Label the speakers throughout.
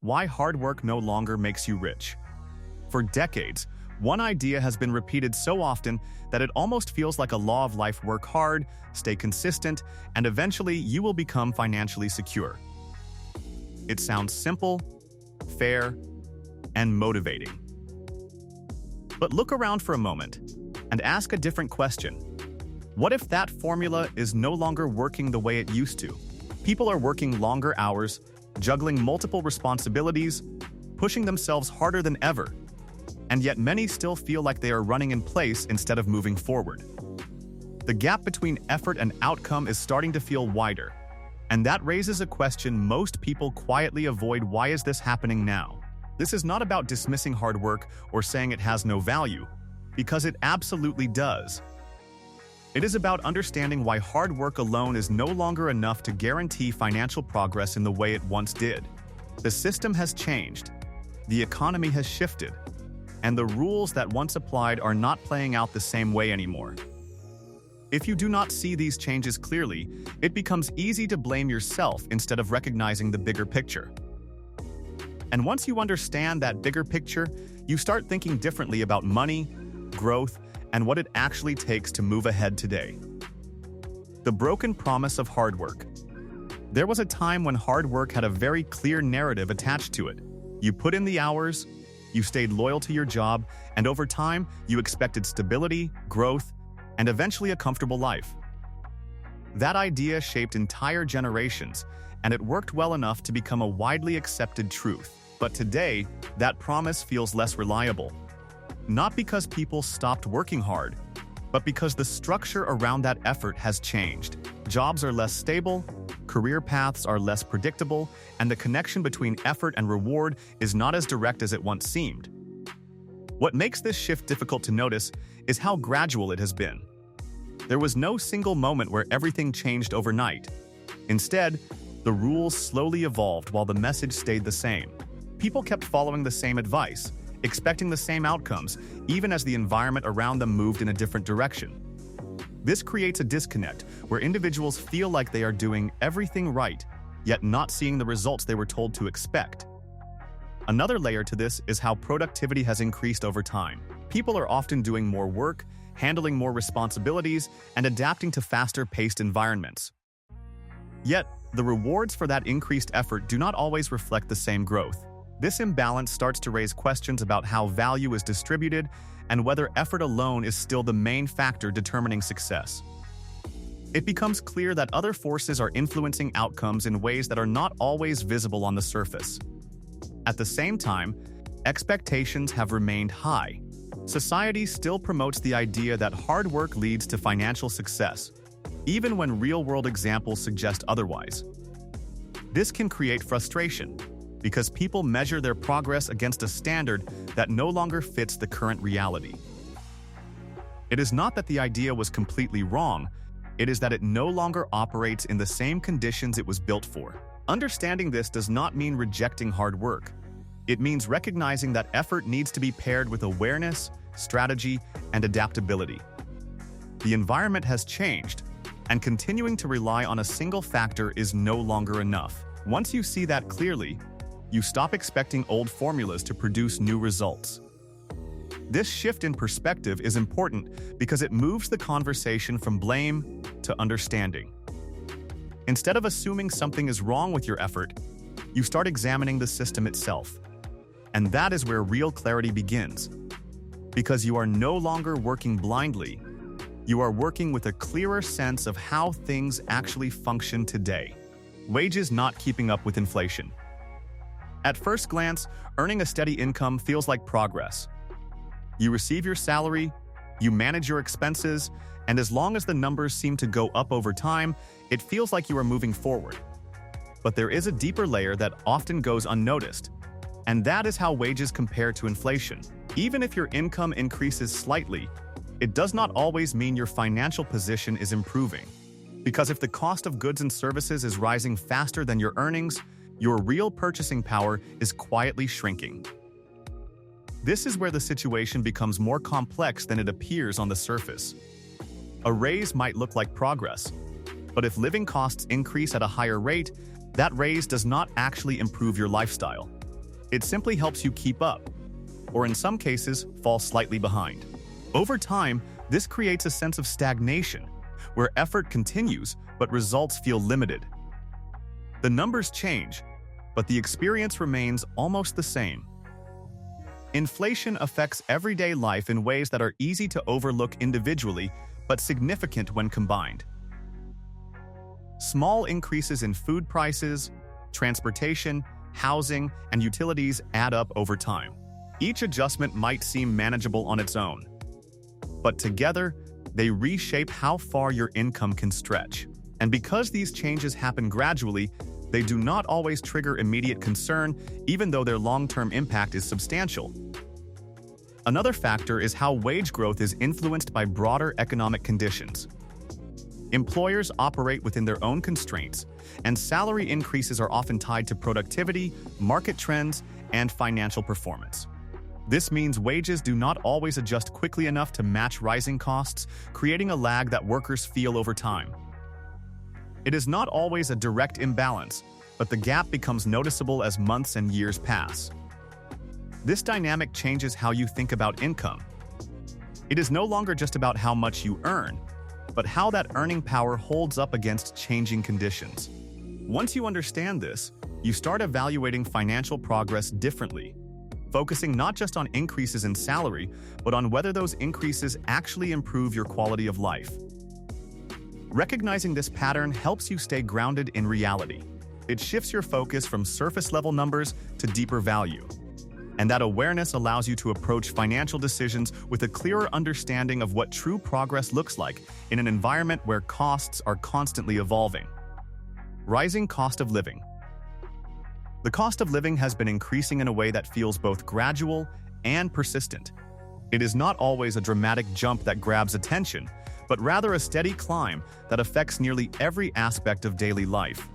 Speaker 1: Why hard work no longer makes you rich. For decades, one idea has been repeated so often that it almost feels like a law of life: work hard, stay consistent, and eventually you will become financially secure. It sounds simple, fair, and motivating. But look around for a moment and ask a different question. What if that formula is no longer working the way it used to? People are working longer hours, juggling multiple responsibilities, pushing themselves harder than ever, and yet many still feel like they are running in place instead of moving forward. The gap between effort and outcome is starting to feel wider, and that raises a question most people quietly avoid: why is this happening now? This is not about dismissing hard work or saying it has no value, because it absolutely does. It is about understanding why hard work alone is no longer enough to guarantee financial progress in the way it once did. The system has changed, the economy has shifted, and the rules that once applied are not playing out the same way anymore. If you do not see these changes clearly, it becomes easy to blame yourself instead of recognizing the bigger picture. And once you understand that bigger picture, you start thinking differently about money, growth, and what it actually takes to move ahead today. The broken promise of hard work. There was a time when hard work had a very clear narrative attached to it. You put in the hours, you stayed loyal to your job, and over time, you expected stability, growth, and eventually a comfortable life. That idea shaped entire generations, and it worked well enough to become a widely accepted truth. But today, that promise feels less reliable. Not because people stopped working hard, but because the structure around that effort has changed. Jobs are less stable, career paths are less predictable, and the connection between effort and reward is not as direct as it once seemed. What makes this shift difficult to notice is how gradual it has been. There was no single moment where everything changed overnight. Instead, the rules slowly evolved while the message stayed the same. People kept following the same advice, expecting the same outcomes, even as the environment around them moved in a different direction. This creates a disconnect where individuals feel like they are doing everything right, yet not seeing the results they were told to expect. Another layer to this is how productivity has increased over time. People are often doing more work, handling more responsibilities, and adapting to faster-paced environments. Yet, the rewards for that increased effort do not always reflect the same growth. This imbalance starts to raise questions about how value is distributed and whether effort alone is still the main factor determining success. It becomes clear that other forces are influencing outcomes in ways that are not always visible on the surface. At the same time, expectations have remained high. Society still promotes the idea that hard work leads to financial success, even when real-world examples suggest otherwise. This can create frustration, because people measure their progress against a standard that no longer fits the current reality. It is not that the idea was completely wrong, it is that it no longer operates in the same conditions it was built for. Understanding this does not mean rejecting hard work. It means recognizing that effort needs to be paired with awareness, strategy, and adaptability. The environment has changed, and continuing to rely on a single factor is no longer enough. Once you see that clearly, you stop expecting old formulas to produce new results. This shift in perspective is important because it moves the conversation from blame to understanding. Instead of assuming something is wrong with your effort, you start examining the system itself. And that is where real clarity begins. Because you are no longer working blindly, you are working with a clearer sense of how things actually function today. Wages not keeping up with inflation. At first glance, earning a steady income feels like progress. You receive your salary, you manage your expenses, and as long as the numbers seem to go up over time, it feels like you are moving forward. But there is a deeper layer that often goes unnoticed, and that is how wages compare to inflation. Even if your income increases slightly, it does not always mean your financial position is improving. Because if the cost of goods and services is rising faster than your earnings, your real purchasing power is quietly shrinking. This is where the situation becomes more complex than it appears on the surface. A raise might look like progress, but if living costs increase at a higher rate, that raise does not actually improve your lifestyle. It simply helps you keep up, or in some cases, fall slightly behind. Over time, this creates a sense of stagnation, where effort continues but results feel limited. The numbers change, but the experience remains almost the same. Inflation affects everyday life in ways that are easy to overlook individually, but significant when combined. Small increases in food prices, transportation, housing, and utilities add up over time. Each adjustment might seem manageable on its own, but together, they reshape how far your income can stretch. And because these changes happen gradually, they do not always trigger immediate concern, even though their long-term impact is substantial. Another factor is how wage growth is influenced by broader economic conditions. Employers operate within their own constraints, and salary increases are often tied to productivity, market trends, and financial performance. This means wages do not always adjust quickly enough to match rising costs, creating a lag that workers feel over time. It is not always a direct imbalance, but the gap becomes noticeable as months and years pass. This dynamic changes how you think about income. It is no longer just about how much you earn, but how that earning power holds up against changing conditions. Once you understand this, you start evaluating financial progress differently, focusing not just on increases in salary, but on whether those increases actually improve your quality of life. Recognizing this pattern helps you stay grounded in reality. It shifts your focus from surface-level numbers to deeper value. And that awareness allows you to approach financial decisions with a clearer understanding of what true progress looks like in an environment where costs are constantly evolving. Rising cost of living. The cost of living has been increasing in a way that feels both gradual and persistent. It is not always a dramatic jump that grabs attention, but rather a steady climb that affects nearly every aspect of daily life.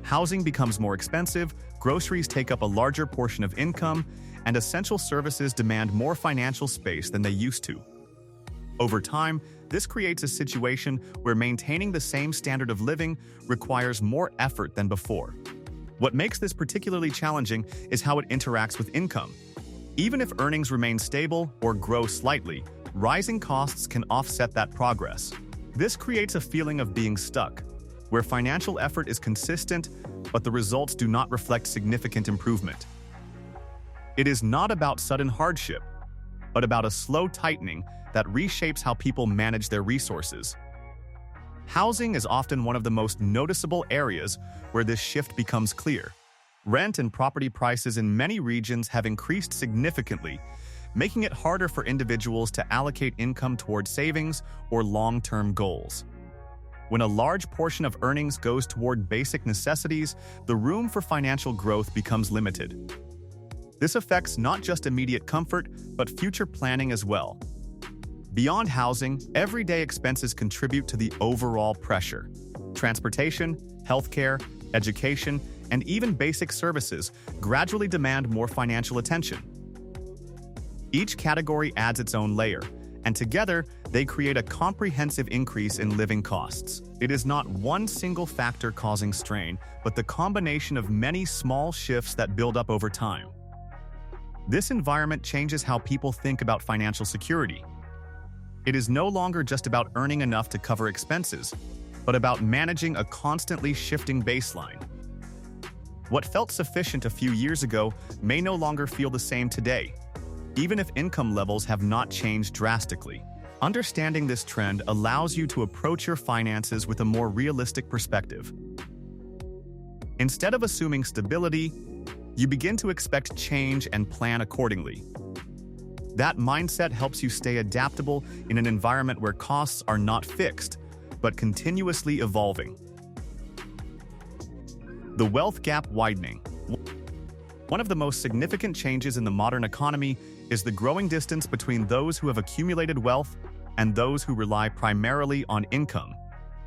Speaker 1: Housing becomes more expensive, groceries take up a larger portion of income, and essential services demand more financial space than they used to. Over time, this creates a situation where maintaining the same standard of living requires more effort than before. What makes this particularly challenging is how it interacts with income. Even if earnings remain stable or grow slightly, rising costs can offset that progress. This creates a feeling of being stuck, where financial effort is consistent, but the results do not reflect significant improvement. It is not about sudden hardship, but about a slow tightening that reshapes how people manage their resources. Housing is often one of the most noticeable areas where this shift becomes clear. Rent and property prices in many regions have increased significantly, making it harder for individuals to allocate income toward savings or long-term goals. When a large portion of earnings goes toward basic necessities, the room for financial growth becomes limited. This affects not just immediate comfort, but future planning as well. Beyond housing, everyday expenses contribute to the overall pressure. Transportation, healthcare, education, and even basic services gradually demand more financial attention. Each category adds its own layer, and together, they create a comprehensive increase in living costs. It is not one single factor causing strain, but the combination of many small shifts that build up over time. This environment changes how people think about financial security. It is no longer just about earning enough to cover expenses, but about managing a constantly shifting baseline. What felt sufficient a few years ago may no longer feel the same today, even if income levels have not changed drastically. Understanding this trend allows you to approach your finances with a more realistic perspective. Instead of assuming stability, you begin to expect change and plan accordingly. That mindset helps you stay adaptable in an environment where costs are not fixed, but continuously evolving. The wealth gap widening. One of the most significant changes in the modern economy is the growing distance between those who have accumulated wealth and those who rely primarily on income.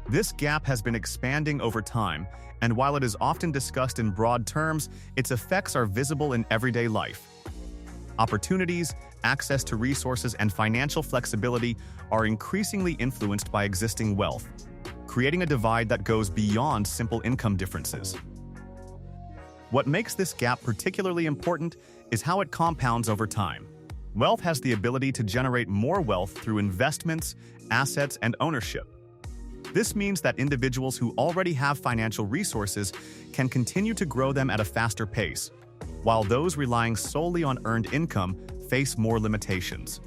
Speaker 1: This gap has been expanding over time, and while it is often discussed in broad terms, its effects are visible in everyday life. Opportunities, access to resources, and financial flexibility are increasingly influenced by existing wealth, creating a divide that goes beyond simple income differences. What makes this gap particularly important is how it compounds over time. Wealth has the ability to generate more wealth through investments, assets, and ownership. This means that individuals who already have financial resources can continue to grow them at a faster pace, while those relying solely on earned income face more limitations.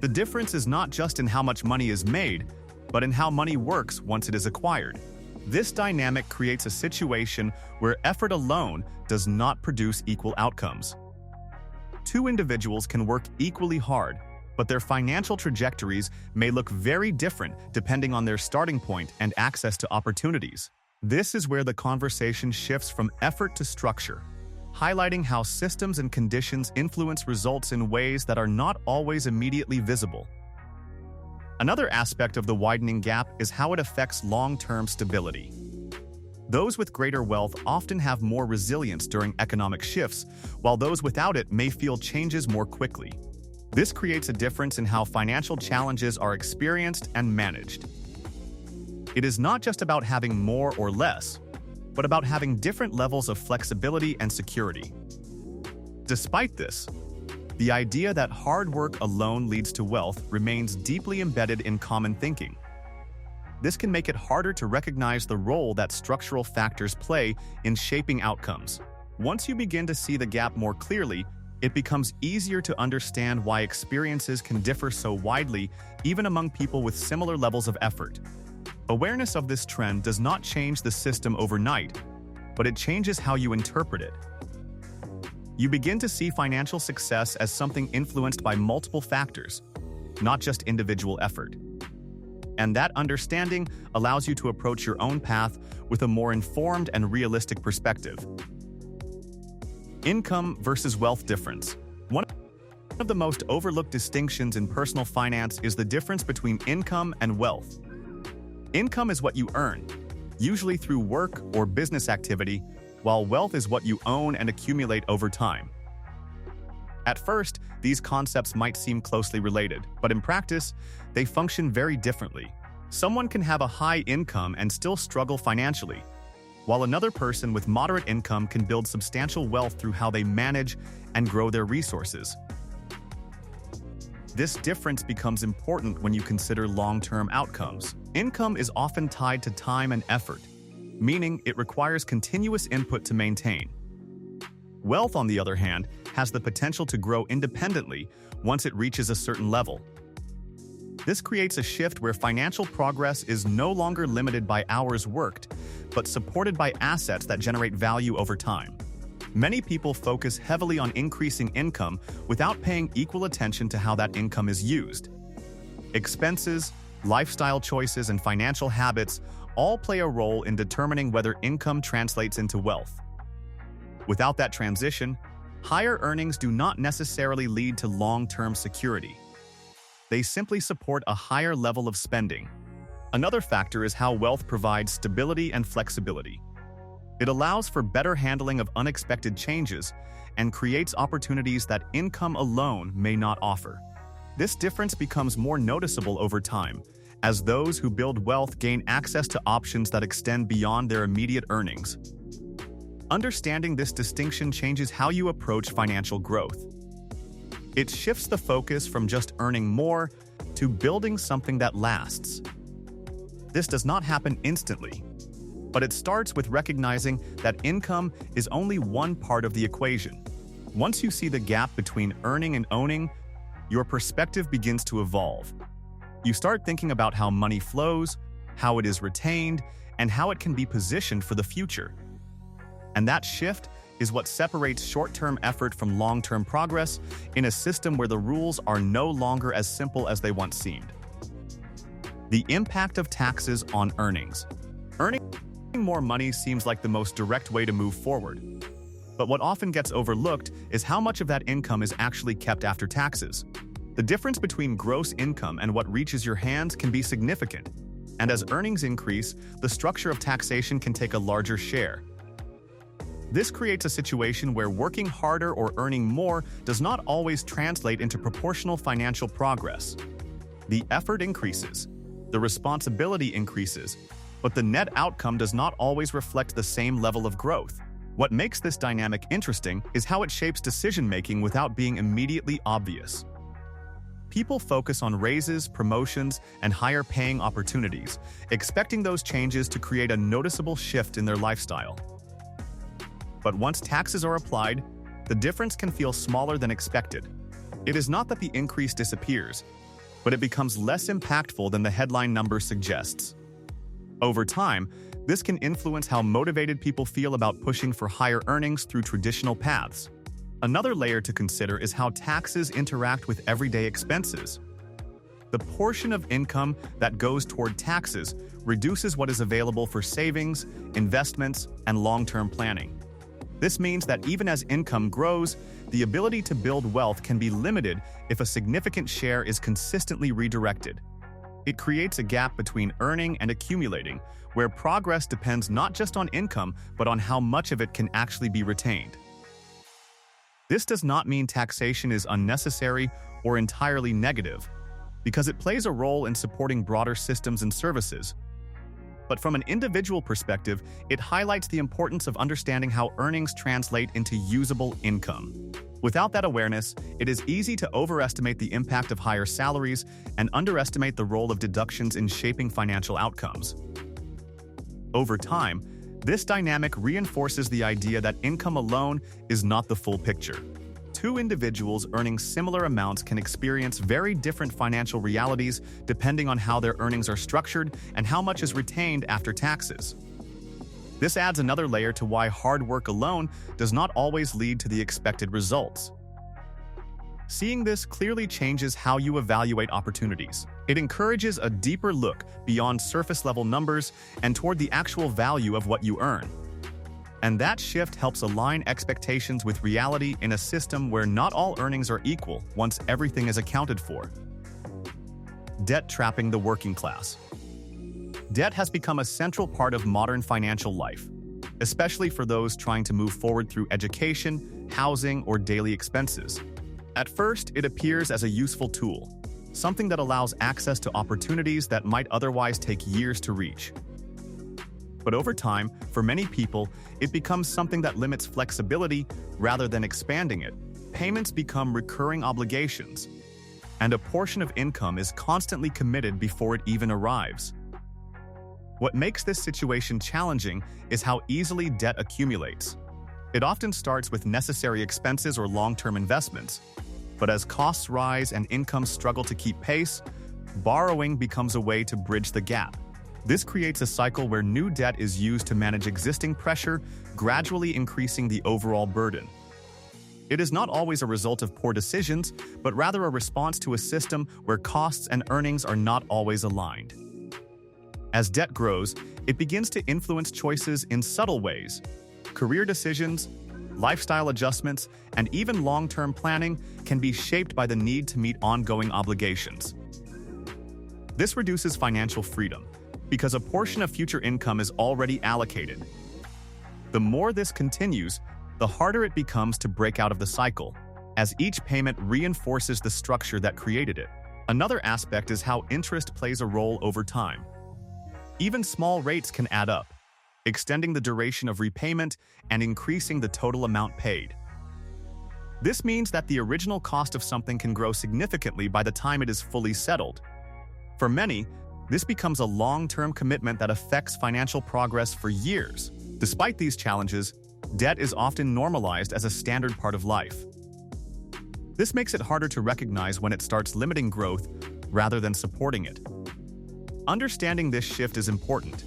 Speaker 1: The difference is not just in how much money is made, but in how money works once it is acquired. This dynamic creates a situation where effort alone does not produce equal outcomes. Two individuals can work equally hard, but their financial trajectories may look very different depending on their starting point and access to opportunities. This is where the conversation shifts from effort to structure, highlighting how systems and conditions influence results in ways that are not always immediately visible. Another aspect of the widening gap is how it affects long-term stability. Those with greater wealth often have more resilience during economic shifts, while those without it may feel changes more quickly. This creates a difference in how financial challenges are experienced and managed. It is not just about having more or less, but about having different levels of flexibility and security. Despite this, the idea that hard work alone leads to wealth remains deeply embedded in common thinking. This can make it harder to recognize the role that structural factors play in shaping outcomes. Once you begin to see the gap more clearly, it becomes easier to understand why experiences can differ so widely, even among people with similar levels of effort. Awareness of this trend does not change the system overnight, but it changes how you interpret it. You begin to see financial success as something influenced by multiple factors, not just individual effort. And that understanding allows you to approach your own path with a more informed and realistic perspective. Income versus wealth difference. One of the most overlooked distinctions in personal finance is the difference between income and wealth. Income is what you earn, usually through work or business activity, while wealth is what you own and accumulate over time. At first, these concepts might seem closely related, but in practice, they function very differently. Someone can have a high income and still struggle financially, while another person with moderate income can build substantial wealth through how they manage and grow their resources. This difference becomes important when you consider long-term outcomes. Income is often tied to time and effort, meaning it requires continuous input to maintain. Wealth, on the other hand, has the potential to grow independently once it reaches a certain level. This creates a shift where financial progress is no longer limited by hours worked, but supported by assets that generate value over time. Many people focus heavily on increasing income without paying equal attention to how that income is used. Expenses, lifestyle choices, and financial habits all play a role in determining whether income translates into wealth. Without that transition, higher earnings do not necessarily lead to long-term security. They simply support a higher level of spending. Another factor is how wealth provides stability and flexibility. It allows for better handling of unexpected changes and creates opportunities that income alone may not offer. This difference becomes more noticeable over time, as those who build wealth gain access to options that extend beyond their immediate earnings. Understanding this distinction changes how you approach financial growth. It shifts the focus from just earning more to building something that lasts. This does not happen instantly, but it starts with recognizing that income is only one part of the equation. Once you see the gap between earning and owning, your perspective begins to evolve. You start thinking about how money flows, how it is retained, and how it can be positioned for the future. And that shift is what separates short-term effort from long-term progress in a system where the rules are no longer as simple as they once seemed. The impact of taxes on earnings. Earning more money seems like the most direct way to move forward. But what often gets overlooked is how much of that income is actually kept after taxes. The difference between gross income and what reaches your hands can be significant, and as earnings increase, the structure of taxation can take a larger share. This creates a situation where working harder or earning more does not always translate into proportional financial progress. The effort increases, the responsibility increases, but the net outcome does not always reflect the same level of growth. What makes this dynamic interesting is how it shapes decision-making without being immediately obvious. People focus on raises, promotions, and higher-paying opportunities, expecting those changes to create a noticeable shift in their lifestyle. But once taxes are applied, the difference can feel smaller than expected. It is not that the increase disappears, but it becomes less impactful than the headline number suggests. Over time, this can influence how motivated people feel about pushing for higher earnings through traditional paths. Another layer to consider is how taxes interact with everyday expenses. The portion of income that goes toward taxes reduces what is available for savings, investments, and long-term planning. This means that even as income grows, the ability to build wealth can be limited if a significant share is consistently redirected. It creates a gap between earning and accumulating, where progress depends not just on income, but on how much of it can actually be retained. This does not mean taxation is unnecessary or entirely negative, because it plays a role in supporting broader systems and services. But from an individual perspective, it highlights the importance of understanding how earnings translate into usable income. Without that awareness, it is easy to overestimate the impact of higher salaries and underestimate the role of deductions in shaping financial outcomes. Over time, this dynamic reinforces the idea that income alone is not the full picture. Two individuals earning similar amounts can experience very different financial realities depending on how their earnings are structured and how much is retained after taxes. This adds another layer to why hard work alone does not always lead to the expected results. Seeing this clearly changes how you evaluate opportunities. It encourages a deeper look beyond surface-level numbers and toward the actual value of what you earn. And that shift helps align expectations with reality in a system where not all earnings are equal once everything is accounted for. Debt trapping the working class. Debt has become a central part of modern financial life, especially for those trying to move forward through education, housing, or daily expenses. At first, it appears as a useful tool, something that allows access to opportunities that might otherwise take years to reach. But over time, for many people, it becomes something that limits flexibility rather than expanding it. Payments become recurring obligations, and a portion of income is constantly committed before it even arrives. What makes this situation challenging is how easily debt accumulates. It often starts with necessary expenses or long-term investments, but as costs rise and incomes struggle to keep pace, borrowing becomes a way to bridge the gap. This creates a cycle where new debt is used to manage existing pressure, gradually increasing the overall burden. It is not always a result of poor decisions, but rather a response to a system where costs and earnings are not always aligned. As debt grows, it begins to influence choices in subtle ways. Career decisions, lifestyle adjustments, and even long-term planning can be shaped by the need to meet ongoing obligations. This reduces financial freedom, because a portion of future income is already allocated. The more this continues, the harder it becomes to break out of the cycle, as each payment reinforces the structure that created it. Another aspect is how interest plays a role over time. Even small rates can add up, extending the duration of repayment and increasing the total amount paid. This means that the original cost of something can grow significantly by the time it is fully settled. For many, this becomes a long-term commitment that affects financial progress for years. Despite these challenges, debt is often normalized as a standard part of life. This makes it harder to recognize when it starts limiting growth rather than supporting it. Understanding this shift is important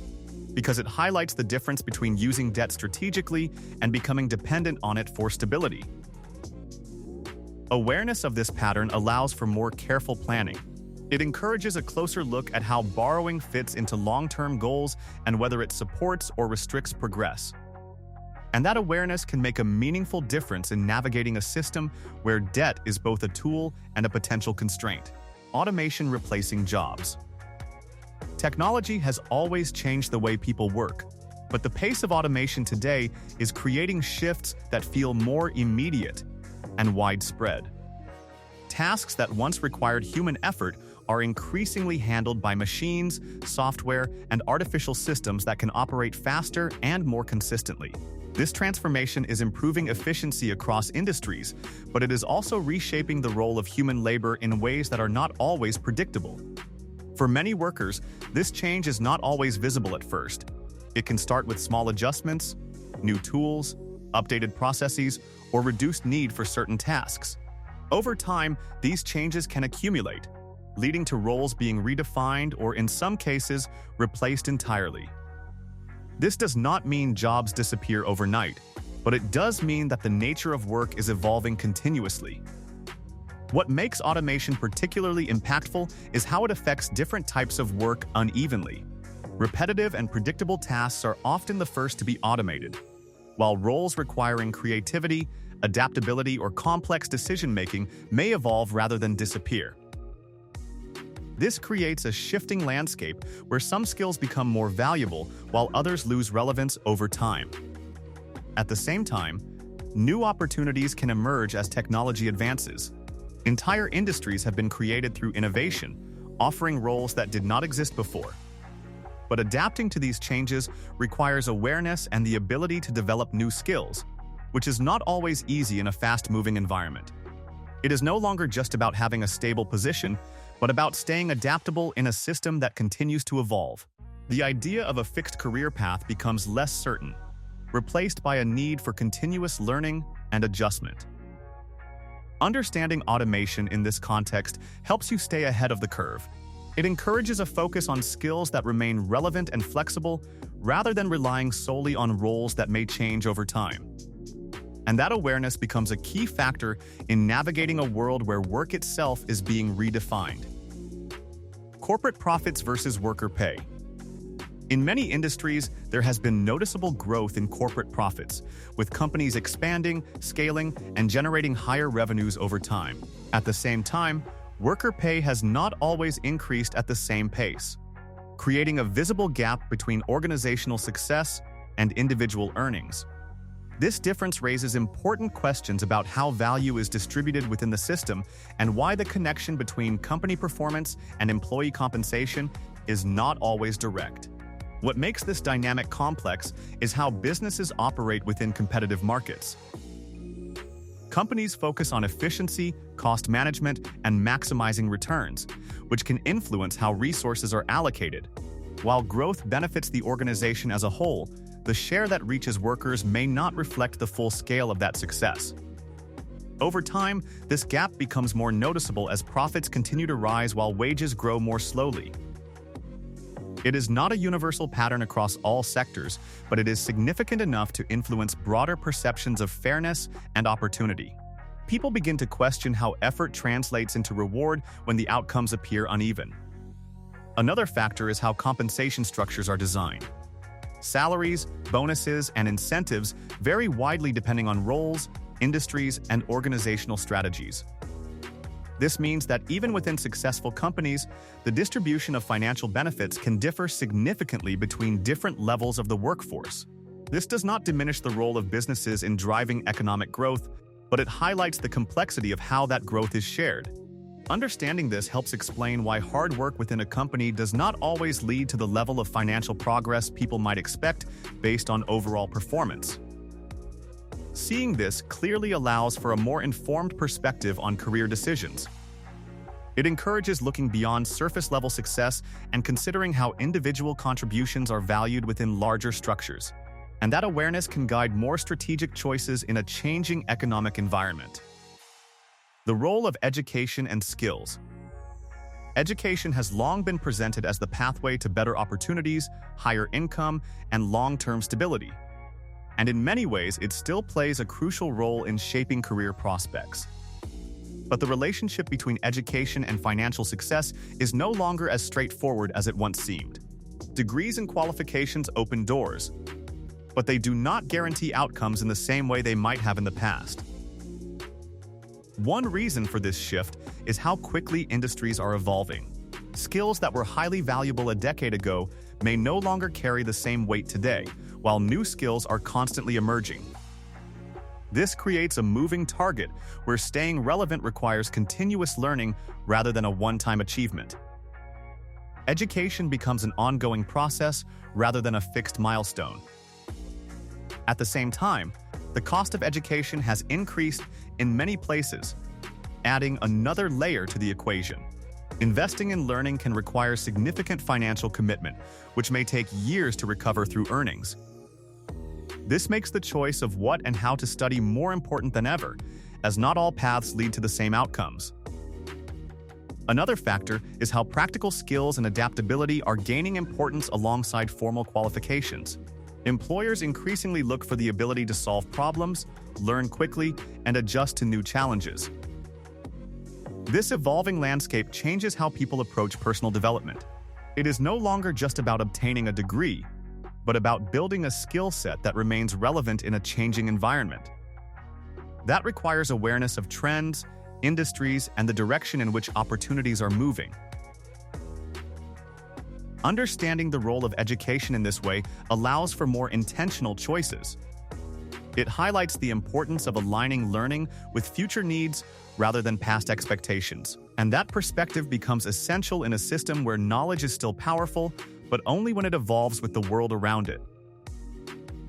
Speaker 1: because it highlights the difference between using debt strategically and becoming dependent on it for stability. Awareness of this pattern allows for more careful planning. It encourages a closer look at how borrowing fits into long-term goals and whether it supports or restricts progress. And that awareness can make a meaningful difference in navigating a system where debt is both a tool and a potential constraint. Automation replacing jobs. Technology has always changed the way people work, but the pace of automation today is creating shifts that feel more immediate and widespread. Tasks that once required human effort are increasingly handled by machines, software, and artificial systems that can operate faster and more consistently. This transformation is improving efficiency across industries, but it is also reshaping the role of human labor in ways that are not always predictable. For many workers, this change is not always visible at first. It can start with small adjustments, new tools, updated processes, or reduced need for certain tasks. Over time, these changes can accumulate, leading to roles being redefined or, in some cases, replaced entirely. This does not mean jobs disappear overnight, but it does mean that the nature of work is evolving continuously. What makes automation particularly impactful is how it affects different types of work unevenly. Repetitive and predictable tasks are often the first to be automated, while roles requiring creativity, adaptability, or complex decision-making may evolve rather than disappear. This creates a shifting landscape where some skills become more valuable while others lose relevance over time. At the same time, new opportunities can emerge as technology advances. Entire industries have been created through innovation, offering roles that did not exist before. But adapting to these changes requires awareness and the ability to develop new skills, which is not always easy in a fast-moving environment. It is no longer just about having a stable position, but about staying adaptable in a system that continues to evolve. The idea of a fixed career path becomes less certain, replaced by a need for continuous learning and adjustment. Understanding automation in this context helps you stay ahead of the curve. It encourages a focus on skills that remain relevant and flexible, rather than relying solely on roles that may change over time. And that awareness becomes a key factor in navigating a world where work itself is being redefined. Corporate profits versus worker pay. In many industries, there has been noticeable growth in corporate profits, with companies expanding, scaling, and generating higher revenues over time. At the same time, worker pay has not always increased at the same pace, creating a visible gap between organizational success and individual earnings. This difference raises important questions about how value is distributed within the system and why the connection between company performance and employee compensation is not always direct. What makes this dynamic complex is how businesses operate within competitive markets. Companies focus on efficiency, cost management, and maximizing returns, which can influence how resources are allocated. While growth benefits the organization as a whole, the share that reaches workers may not reflect the full scale of that success. Over time, this gap becomes more noticeable as profits continue to rise while wages grow more slowly. It is not a universal pattern across all sectors, but it is significant enough to influence broader perceptions of fairness and opportunity. People begin to question how effort translates into reward when the outcomes appear uneven. Another factor is how compensation structures are designed. Salaries, bonuses, and incentives vary widely depending on roles, industries, and organizational strategies. This means that even within successful companies, the distribution of financial benefits can differ significantly between different levels of the workforce. This does not diminish the role of businesses in driving economic growth, but it highlights the complexity of how that growth is shared. Understanding this helps explain why hard work within a company does not always lead to the level of financial progress people might expect based on overall performance. Seeing this clearly allows for a more informed perspective on career decisions. It encourages looking beyond surface-level success and considering how individual contributions are valued within larger structures. And that awareness can guide more strategic choices in a changing economic environment. The role of education and skills. Education has long been presented as the pathway to better opportunities, higher income, and long-term stability. And in many ways, it still plays a crucial role in shaping career prospects. But the relationship between education and financial success is no longer as straightforward as it once seemed. Degrees and qualifications open doors, but they do not guarantee outcomes in the same way they might have in the past. One reason for this shift is how quickly industries are evolving. Skills that were highly valuable a decade ago may no longer carry the same weight today, while new skills are constantly emerging. This creates a moving target where staying relevant requires continuous learning rather than a one-time achievement. Education becomes an ongoing process rather than a fixed milestone. At the same time, the cost of education has increased in many places, adding another layer to the equation. Investing in learning can require significant financial commitment, which may take years to recover through earnings. This makes the choice of what and how to study more important than ever, as not all paths lead to the same outcomes. Another factor is how practical skills and adaptability are gaining importance alongside formal qualifications. Employers increasingly look for the ability to solve problems, learn quickly, and adjust to new challenges. This evolving landscape changes how people approach personal development. It is no longer just about obtaining a degree, but about building a skill set that remains relevant in a changing environment. That requires awareness of trends, industries, and the direction in which opportunities are moving. Understanding the role of education in this way allows for more intentional choices. It highlights the importance of aligning learning with future needs rather than past expectations. And that perspective becomes essential in a system where knowledge is still powerful, but only when it evolves with the world around it.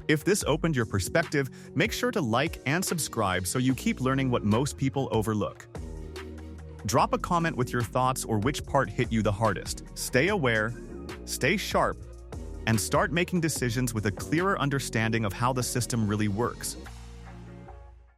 Speaker 1: If this opened your perspective, make sure to like and subscribe so you keep learning what most people overlook. Drop a comment with your thoughts or which part hit you the hardest. Stay aware, stay sharp, and start making decisions with a clearer understanding of how the system really works.